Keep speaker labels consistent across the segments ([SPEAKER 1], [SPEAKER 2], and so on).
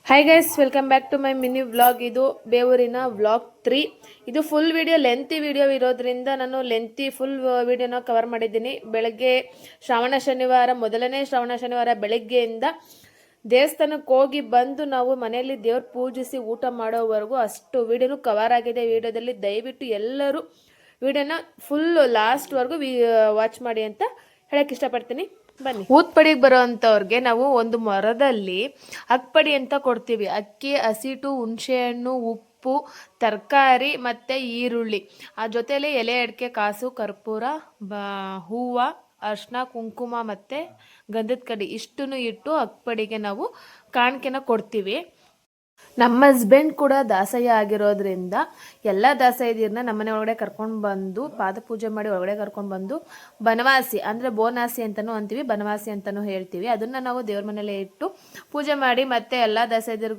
[SPEAKER 1] Hi guys, welcome back to my mini vlog. ಇದು ಬೇವೂರಿನ vlog 3. ಇದು ಫುಲ್ ವಿಡಿಯೋ ಲೆಂತಿ ವಿಡಿಯೋ ಇರೋದ್ರಿಂದ ನಾನು ಲೆಂತಿ ಫುಲ್ ವಿಡಿಯೋನ ಕವರ್ ಮಾಡಿದ್ದೀನಿ. ಬೆಳಗ್ಗೆ ಮೊದಲನೇ ಶ್ರಾವಣ ಶನಿವಾರ ಬೆಳಗ್ಗೆಯಿಂದ ದೇವಸ್ಥಾನಕ್ಕೆ ಹೋಗಿ ಬಂದು ನಾವು ಮನೆಯಲ್ಲಿ ದೇವ್ರ ಪೂಜಿಸಿ ಊಟ ಮಾಡೋವರೆಗೂ ಅಷ್ಟು ವಿಡಿಯೋನು ಕವರ್ ಆಗಿದೆ. ವಿಡಿಯೋದಲ್ಲಿ ದಯವಿಟ್ಟು ಎಲ್ಲರೂ ವಿಡಿಯೋನ ಫುಲ್ ಲಾಸ್ಟ್ವರೆಗೂ ವಾಚ್ ಮಾಡಿ ಅಂತ ಹೇಳಕ್ಕೆ ಇಷ್ಟಪಡ್ತೀನಿ. ಬನ್ನಿ. ಊದ್ಪಡಿಗೆ ಬರೋ ಅಂಥವ್ರಿಗೆ ನಾವು ಒಂದು ಮರದಲ್ಲಿ ಅಕ್ಪಡಿ ಅಂತ ಕೊಡ್ತೀವಿ. ಅಕ್ಕಿ, ಹಸಿಟ್ಟು, ಹುಣಸೆಹಣ್ಣು, ಉಪ್ಪು, ತರಕಾರಿ ಮತ್ತು ಈರುಳ್ಳಿ, ಆ ಜೊತೆಯಲ್ಲಿ ಎಲೆ ಅಡಿಕೆ, ಕಾಸು, ಕರ್ಪೂರ, ಹೂವು, ಅರ್ಶಿನ, ಕುಂಕುಮ ಮತ್ತು ಗಂಧದ ಕಡ್ಡಿ ಇಷ್ಟನ್ನು ಇಟ್ಟು ಅಕ್ಪಡಿಗೆ ನಾವು ಕಾಣಿಕೆನ ಕೊಡ್ತೀವಿ. ನಮ್ಮ ಹಸ್ಬೆಂಡ್ ಕೂಡ ದಾಸಯ್ಯ ಆಗಿರೋದ್ರಿಂದ ಎಲ್ಲ ದಾಸಯ್ಯದಿರನ್ನ ನಮ್ಮನೆ ಒಳಗಡೆ ಕರ್ಕೊಂಡು ಬಂದು ಪಾದಪೂಜೆ ಮಾಡಿ ಒಳಗಡೆ ಕರ್ಕೊಂಡು ಬಂದು ಬನವಾಸಿ ಅಂದರೆ ಬೋನಾಸಿ ಅಂತಲೂ ಅಂತೀವಿ, ಬನವಾಸಿ ಅಂತಲೂ ಹೇಳ್ತೀವಿ. ಅದನ್ನು ನಾವು ದೇವ್ರ ಮನೇಲೆ ಇಟ್ಟು ಪೂಜೆ ಮಾಡಿ ಮತ್ತು ಎಲ್ಲ ದಾಸಯ್ಯದಿರ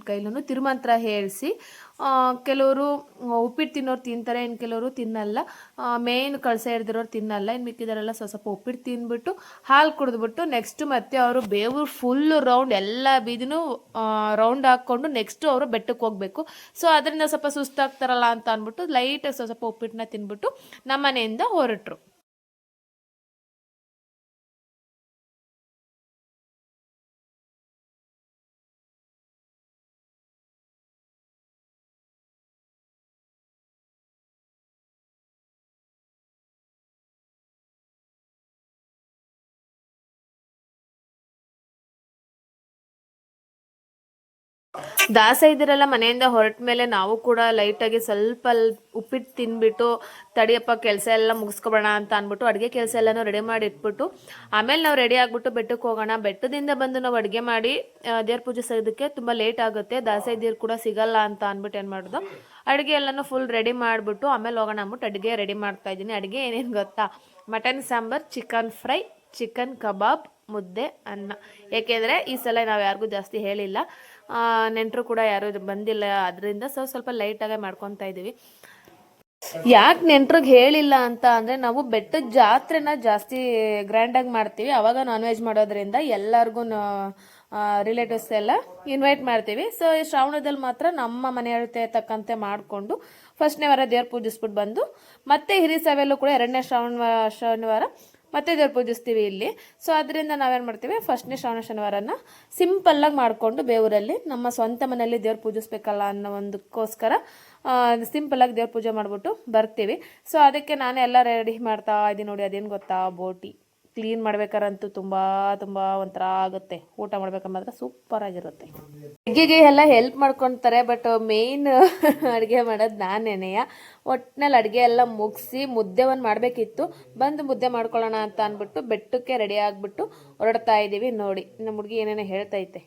[SPEAKER 1] ಕೈಲೂ ತಿರುಮಂತ್ರ ಹೇಳಿಸಿ, ಕೆಲವರು ಉಪ್ಪಿಟ್ಟು ತಿನ್ನೋರು ತಿಂತಾರೆ, ಇನ್ನು ಕೆಲವರು ತಿನ್ನಲ್ಲ. ಮೇಯ್ನ್ ಕಳಸ ಹಿಡ್ದಿರೋರು ತಿನ್ನಲ್ಲ. ಇನ್ನು ಮಿಕ್ಕಿದರೆಲ್ಲ ಸ್ವಲ್ಪ ಉಪ್ಪಿಟ್ಟು ತಿಂದ್ಬಿಟ್ಟು ಹಾಲು ಕುಡಿದ್ಬಿಟ್ಟು ನೆಕ್ಸ್ಟ್ ಮತ್ತೆ ಅವರು ಬೇವು ಫುಲ್ ರೌಂಡ್ ಎಲ್ಲ ಬೀದಿನೂ ರೌಂಡ್ ಹಾಕ್ಕೊಂಡು ನೆಕ್ಸ್ಟ್ ಅವರು ಬೆಟ್ಟಕ್ಕೆ ಹೋಗಬೇಕು. ಸೊ ಅದರಿಂದ ಸ್ವಲ್ಪ ಸುಸ್ತಾಗ್ತಾರಲ್ಲ ಅಂತ ಅಂದ್ಬಿಟ್ಟು ಲೈಟಾಗಿ ಸ್ವಲ್ಪ ಉಪ್ಪಿಟ್ಟನ್ನ ತಿಂದ್ಬಿಟ್ಟು ನಮ್ಮ ಮನೆಯಿಂದ ಹೊರಟರು. ದಾಸ ಇದ್ರೆಲ್ಲ ಮನೆಯಿಂದ ಹೊರಟ ಮೇಲೆ ನಾವು ಕೂಡ ಲೈಟಾಗಿ ಸ್ವಲ್ಪ ಉಪ್ಪಿಟ್ಟು ತಿಂದ್ಬಿಟ್ಟು ತಡಿಯಪ್ಪ ಕೆಲಸ ಎಲ್ಲ ಮುಗಿಸ್ಕೊಬೋಣ ಅಂತ ಅಂದ್ಬಿಟ್ಟು ಅಡುಗೆ ಕೆಲಸ ಎಲ್ಲನೂ ರೆಡಿ ಮಾಡಿ ಇಟ್ಬಿಟ್ಟು ಆಮೇಲೆ ನಾವು ರೆಡಿ ಆಗಿಬಿಟ್ಟು ಬೆಟ್ಟಕ್ಕೆ ಹೋಗೋಣ. ಬೆಟ್ಟದಿಂದ ಬಂದು ನಾವು ಅಡುಗೆ ಮಾಡಿ ದೇವ್ರ ಪೂಜೆ ಸೋದಕ್ಕೆ ತುಂಬ ಲೇಟ್ ಆಗುತ್ತೆ. ದಾಸ ಇದ್ದೀರು ಕೂಡ ಸಿಗಲ್ಲ ಅಂತ ಅಂದ್ಬಿಟ್ಟು ಏನು ಮಾಡೋದು, ಅಡುಗೆ ಎಲ್ಲನೂ ಫುಲ್ ರೆಡಿ ಮಾಡಿಬಿಟ್ಟು ಆಮೇಲೆ ಹೋಗೋಣ ಅಂದ್ಬಿಟ್ಟು ಅಡುಗೆ ರೆಡಿ ಮಾಡ್ತಾ ಇದ್ದೀನಿ. ಅಡುಗೆ ಏನೇನು ಗೊತ್ತಾ, mutton sambar, chicken fry, chicken kebab, ಮುದ್ದೆ, ಅನ್ನ. ಏಕೆಂದರೆ ಈ ಸಲ ನಾವು ಯಾರಿಗೂ ಜಾಸ್ತಿ ಹೇಳಿಲ್ಲ, ನೆಂಟರು ಕೂಡ ಯಾರು ಬಂದಿಲ್ಲ, ಅದರಿಂದ ಸ್ವಲ್ಪ ಲೈಟಾಗೆ ಮಾಡ್ಕೊತಾ ಇದ್ದೀವಿ. ಯಾಕೆ ನೆಂಟ್ರಿಗೆ ಹೇಳಿಲ್ಲ ಅಂತ ಅಂದರೆ, ನಾವು ಬೆಟ್ಟದ ಜಾತ್ರೆನ ಜಾಸ್ತಿ ಗ್ರ್ಯಾಂಡಾಗಿ ಮಾಡ್ತೀವಿ. ಆವಾಗ ನಾನ್ ವೆಜ್ ಮಾಡೋದ್ರಿಂದ ಎಲ್ಲರಿಗೂ ರಿಲೇಟಿವ್ಸ್ ಎಲ್ಲ ಇನ್ವೈಟ್ ಮಾಡ್ತೀವಿ. ಸೊ ಈ ಶ್ರಾವಣದಲ್ಲಿ ಮಾತ್ರ ನಮ್ಮ ಮನೆಯೊಳತೆ ತಕ್ಕಂತೆ ಮಾಡಿಕೊಂಡು ಫಸ್ಟ್ನೇ ವಾರ ದೇವ್ರ ಪೂಜಿಸ್ಬಿಟ್ಟು ಬಂದು ಮತ್ತೆ ಹಿರಿ ಸಭೆಯಲ್ಲೂ ಕೂಡ 2ನೇ ಶನಿವಾರ ಮತ್ತೆ ದೇವ್ರು ಪೂಜಿಸ್ತೀವಿ ಇಲ್ಲಿ. ಸೊ ಅದರಿಂದ ನಾವೇನು ಮಾಡ್ತೀವಿ, ಫಸ್ಟ್ನೇ ಶ್ರಾವಣ ಶನಿವಾರನ ಸಿಂಪಲ್ಲಾಗಿ ಮಾಡಿಕೊಂಡು ಬೇವೂರಲ್ಲಿ ನಮ್ಮ ಸ್ವಂತ ಮನೆಯಲ್ಲಿ ದೇವ್ರು ಪೂಜಿಸ್ಬೇಕಲ್ಲ ಅನ್ನೋ ಒಂದಕ್ಕೋಸ್ಕರ ಸಿಂಪಲ್ಲಾಗಿ ದೇವ್ರ ಪೂಜೆ ಮಾಡಿಬಿಟ್ಟು ಬರ್ತೀವಿ. ಸೊ ಅದಕ್ಕೆ ನಾನೇ ಎಲ್ಲ ರೆಡಿ ಮಾಡ್ತಾ ಇದ್ದೀನಿ. ನೋಡಿ, ಅದೇನು ಗೊತ್ತಾ, ಬೋಟಿ ಕ್ಲೀನ್ ಮಾಡ್ಬೇಕಾರಂತೂ ತುಂಬ ಒಂಥರ ಆಗುತ್ತೆ. ಊಟ ಮಾಡ್ಬೇಕಂದ್ರೆ ಮಾತ್ರ ಸೂಪರಾಗಿರುತ್ತೆ. ಅಡುಗೆಗೆ ಎಲ್ಲ ಹೆಲ್ಪ್ ಮಾಡ್ಕೊತಾರೆ, ಬಟ್ ಮೇಯ್ನ್ ಅಡುಗೆ ಮಾಡೋದು ನಾನೇನೆಯ. ಒಟ್ಟಿನಲ್ಲಿ ಅಡುಗೆ ಎಲ್ಲ ಮುಗಿಸಿ ಮುದ್ದೆ ಒಂದು ಮಾಡಬೇಕಿತ್ತು, ಬಂದು ಮುದ್ದೆ ಮಾಡ್ಕೊಳ್ಳೋಣ ಅಂತ ಅಂದ್ಬಿಟ್ಟು ಬೆಟ್ಟಕ್ಕೆ ರೆಡಿ ಆಗಿಬಿಟ್ಟು ಹೊರಡ್ತಾ ಇದ್ದೀವಿ. ನೋಡಿ ನಮ್ಮ ಹುಡುಗಿ ಏನೇನೋ ಹೇಳ್ತೈತೆ.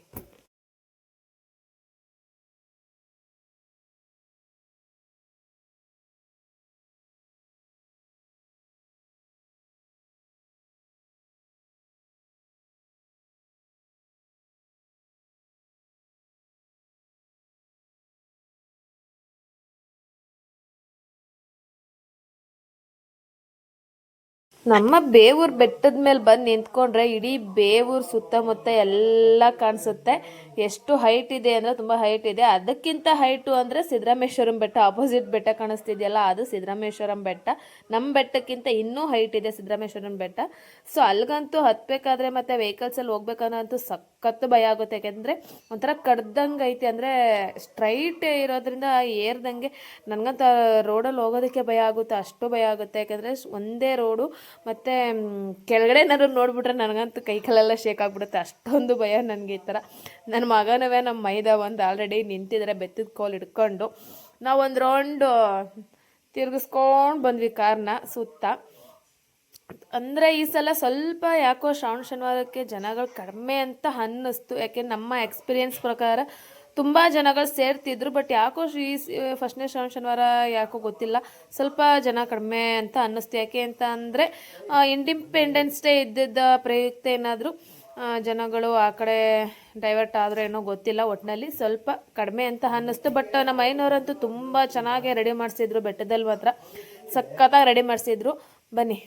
[SPEAKER 1] ನಮ್ಮ ಬೇವೂರು ಬೆಟ್ಟದ ಮೇಲೆ ಬಂದು ನಿಂತ್ಕೊಂಡ್ರೆ ಇಡೀ ಬೇವೂರು ಸುತ್ತಮುತ್ತ ಎಲ್ಲ ಕಾಣಿಸುತ್ತೆ. ಎಷ್ಟು ಹೈಟ್ ಇದೆ ಅಂದರೆ ತುಂಬ ಹೈಟ್ ಇದೆ. ಅದಕ್ಕಿಂತ ಹೈಟು ಅಂದರೆ ಸಿದ್ದರಾಮೇಶ್ವರಂ ಬೆಟ್ಟ, ಆಪೋಸಿಟ್ ಬೆಟ್ಟ ಕಾಣಿಸ್ತಿದೆಯಲ್ಲ, ಅದು ಸಿದ್ದರಾಮೇಶ್ವರಂ ಬೆಟ್ಟ. ನಮ್ಮ ಬೆಟ್ಟಕ್ಕಿಂತ ಇನ್ನೂ ಹೈಟ್ ಇದೆ ಸಿದ್ದರಾಮೇಶ್ವರಂ ಬೆಟ್ಟ. ಸೊ ಅಲ್ಲಿಗಂತೂ ಹತ್ತಬೇಕಾದ್ರೆ ಮತ್ತು ವೆಹಿಕಲ್ಸಲ್ಲಿ ಹೋಗ್ಬೇಕಂತೂ ಸಖತ್ತು ಭಯ ಆಗುತ್ತೆ. ಯಾಕೆಂದರೆ ಒಂಥರ ಕಡ್ದಂಗೆ ಐತೆ, ಅಂದರೆ ಸ್ಟ್ರೈಟ್ ಇರೋದ್ರಿಂದ ಏರ್ದಂಗೆ ನನಗಂತ ರೋಡಲ್ಲಿ ಹೋಗೋದಕ್ಕೆ ಭಯ ಆಗುತ್ತೆ, ಅಷ್ಟು ಭಯ ಆಗುತ್ತೆ. ಯಾಕೆಂದರೆ ಒಂದೇ ರೋಡು, ಮತ್ತು ಕೆಳಗಡೆ ನಾನು ನೋಡಿಬಿಟ್ರೆ ನನಗಂತೂ ಕೈ ಕಾಲೆಲ್ಲ ಶೇಕ್ ಆಗಿಬಿಡುತ್ತೆ, ಅಷ್ಟೊಂದು ಭಯ ನನಗೆ ಈ ಥರ. ನನ್ನ ಮಗನವೇ ನಮ್ಮ ಮೈದ ಒಂದು ಆಲ್ರೆಡಿ ನಿಂತಿದ್ದಾರೆ ಬೆತ್ತದ ಕೋಲ್ ಹಿಡ್ಕೊಂಡು. ನಾವು ಒಂದು ರೌಂಡ್ ತಿರುಗಿಸ್ಕೊಂಡು ಬಂದ್ವಿ ಕಾರ್ನ ಸುತ್ತ. ಅಂದರೆ ಈ ಸಲ ಸ್ವಲ್ಪ ಯಾಕೋ ಶ್ರಾವಣ ಶನಿವಾರಕ್ಕೆ ಜನಗಳು ಕಡಿಮೆ ಅಂತ ಅನ್ನಿಸ್ತು. ಯಾಕೆ ನಮ್ಮ ಎಕ್ಸ್ಪೀರಿಯೆನ್ಸ್ ಪ್ರಕಾರ ತುಂಬ ಜನಗಳು ಸೇರ್ತಿದ್ರು, ಬಟ್ ಯಾಕೋ ಈ ಫಸ್ಟ್ನೇ ಶ್ರಾವಣ ಶನಿವಾರ ಯಾಕೋ ಗೊತ್ತಿಲ್ಲ, ಸ್ವಲ್ಪ ಜನ ಕಡಿಮೆ ಅಂತ ಅನ್ನಿಸ್ತು. ಯಾಕೆ ಅಂತ ಅಂದರೆ ಇಂಡಿಪೆಂಡೆನ್ಸ್ ಡೇ ಇದ್ದಿದ್ದ ಪ್ರಯುಕ್ತ ಏನಾದರೂ ಜನಗಳು ಆ ಕಡೆ ಡೈವರ್ಟ್ ಆದರೆ ಏನೋ ಗೊತ್ತಿಲ್ಲ. ಒಟ್ಟಿನಲ್ಲಿ ಸ್ವಲ್ಪ ಕಡಿಮೆ ಅಂತ ಅನ್ನಿಸ್ತು. ಬಟ್ ನಮ್ಮ ಐನವರಂತೂ ತುಂಬ ಚೆನ್ನಾಗಿ ರೆಡಿ ಮಾಡಿಸಿದ್ರು, ಬೆಟ್ಟದಲ್ಲಿ ಮಾತ್ರ ಸಖತ್ತಾಗಿ ರೆಡಿ ಮಾಡಿಸಿದ್ರು. ಬನ್ನಿ.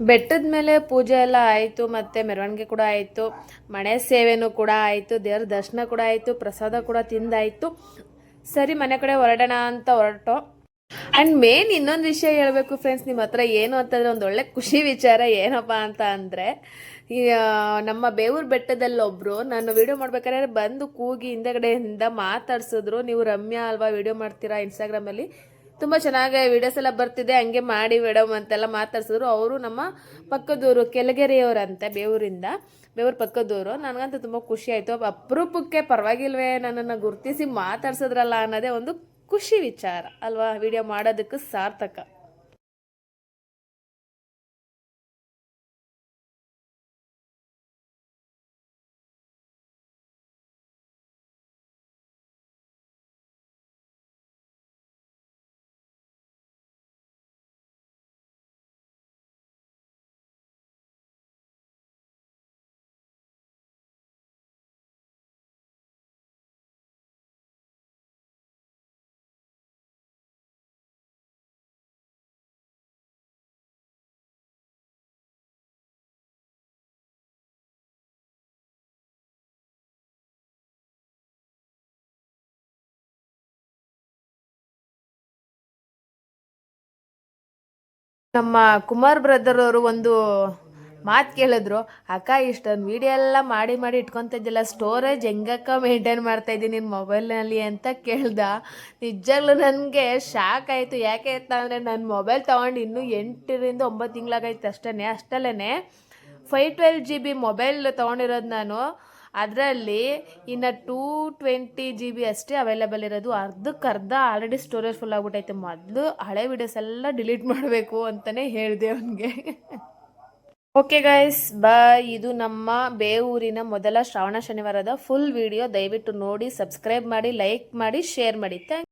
[SPEAKER 1] ಬೆಟ್ಟದ ಮೇಲೆ ಪೂಜೆ ಎಲ್ಲ ಆಯಿತು, ಮತ್ತು ಮೆರವಣಿಗೆ ಕೂಡ ಆಯಿತು, ಮಣೆ ಸೇವೆನೂ ಕೂಡ ಆಯಿತು, ದೇವ್ರ ದರ್ಶನ ಕೂಡ ಆಯಿತು, ಪ್ರಸಾದ ಕೂಡ ತಿಂದಾಯಿತು. ಸರಿ ಮನೆ ಕಡೆ ಹೊರಡೋಣ ಅಂತ ಹೊರಟು. ಆ್ಯಂಡ್ ಮೇನ್ ಇನ್ನೊಂದು ವಿಷಯ ಹೇಳಬೇಕು ಫ್ರೆಂಡ್ಸ್ ನಿಮ್ಮ ಹತ್ರ, ಏನು ಅಂತಂದರೆ ಒಂದು ಒಳ್ಳೆ ಖುಷಿ ವಿಚಾರ ಏನಪ್ಪ ಅಂತ ಅಂದರೆ, ಈ ನಮ್ಮ ಬೇವೂರು ಬೆಟ್ಟದಲ್ಲಿ ಒಬ್ಬರು ನಾನು ವಿಡಿಯೋ ಮಾಡ್ಬೇಕಾದ್ರೆ ಬಂದು ಕೂಗಿ ಹಿಂದೆಗಡೆಯಿಂದ ಮಾತಾಡ್ಸಿದ್ರು, ನೀವು ರಮ್ಯಾ ಅಲ್ವಾ ವಿಡಿಯೋ ಮಾಡ್ತೀರಾ ಇನ್ಸ್ಟಾಗ್ರಾಮಲ್ಲಿ, ತುಂಬ ಚೆನ್ನಾಗಿ ವಿಡಿಯೋಸ್ ಎಲ್ಲ ಬರ್ತಿದೆ, ಹಂಗೆ ಮಾಡಿ ಮೇಡಮ್ ಅಂತೆಲ್ಲ ಮಾತಾಡ್ಸಿದ್ರು. ಅವರು ನಮ್ಮ ಪಕ್ಕದೂರು ಕೆಳಗೆರೆಯವರಂತೆ, ಬೇವೂರು ಪಕ್ಕದೂರು. ನನಗಂತೂ ತುಂಬ ಖುಷಿ ಆಯಿತು. ಅಪರೂಪಕ್ಕೆ ಪರವಾಗಿಲ್ವೇ ನನ್ನನ್ನು ಗುರುತಿಸಿ ಮಾತಾಡ್ಸಿದ್ರಲ್ಲ ಅನ್ನೋದೇ ಒಂದು ಖುಷಿ ವಿಚಾರ ಅಲ್ವಾ, ವಿಡಿಯೋ ಮಾಡೋದಕ್ಕೆ ಸಾರ್ಥಕ. ನಮ್ಮ ಕುಮಾರ್ ಬ್ರದರ್ ಅವರು ಒಂದು ಮಾತು ಕೇಳಿದ್ರು, ಅಕ್ಕ ಇಷ್ಟೊಂದು ವಿಡಿಯೋ ಎಲ್ಲ ಮಾಡಿ ಇಟ್ಕೊತಿದ್ದಿಲ್ಲ, ಸ್ಟೋರೇಜ್ ಹೆಂಗಕ್ಕ ಮೇಂಟೈನ್ ಮಾಡ್ತಾ ಇದ್ದೀನಿ ನಿನ್ನ ಮೊಬೈಲ್ನಲ್ಲಿ ಅಂತ ಕೇಳ್ದ. ನಿಜವಾಗ್ಲೂ ನನಗೆ ಶಾಕ್ ಆಯಿತು. ಯಾಕೆ ಅಂತಂದರೆ ನನ್ನ ಮೊಬೈಲ್ ತೊಗೊಂಡು ಇನ್ನೂ 8ರಿಂದ 9 ತಿಂಗಳಾಗೈತೆ ಅಷ್ಟಲ್ಲೇ 512 GB ಮೊಬೈಲ್ ತೊಗೊಂಡಿರೋದು ನಾನು. ಅದರಲ್ಲಿ ಇನ್ನು 220 GB ಅಷ್ಟೇ ಅವೈಲೇಬಲ್ ಇರೋದು. ಅರ್ಧಕ್ಕರ್ಧ ಆಲ್ರೆಡಿ ಸ್ಟೋರೇಜ್ ಫುಲ್ ಆಗ್ಬಿಟ್ಟೈತೆ. ಮೊದಲು ಹಳೆ ವಿಡಿಯೋಸ್ ಎಲ್ಲ ಡಿಲೀಟ್ ಮಾಡಬೇಕು ಅಂತಲೇ ಹೇಳಿದೆ ಅವನಿಗೆ. ಓಕೆ ಗೈಸ್ ಬಾಯ್, ಇದು ನಮ್ಮ ಬೇವೂರಿನ ಮೊದಲ ಶ್ರಾವಣ ಶನಿವಾರದ ಫುಲ್ ವಿಡಿಯೋ. ದಯವಿಟ್ಟು ನೋಡಿ, ಸಬ್ಸ್ಕ್ರೈಬ್ ಮಾಡಿ, ಲೈಕ್ ಮಾಡಿ, ಶೇರ್ ಮಾಡಿ. ಥ್ಯಾಂಕ್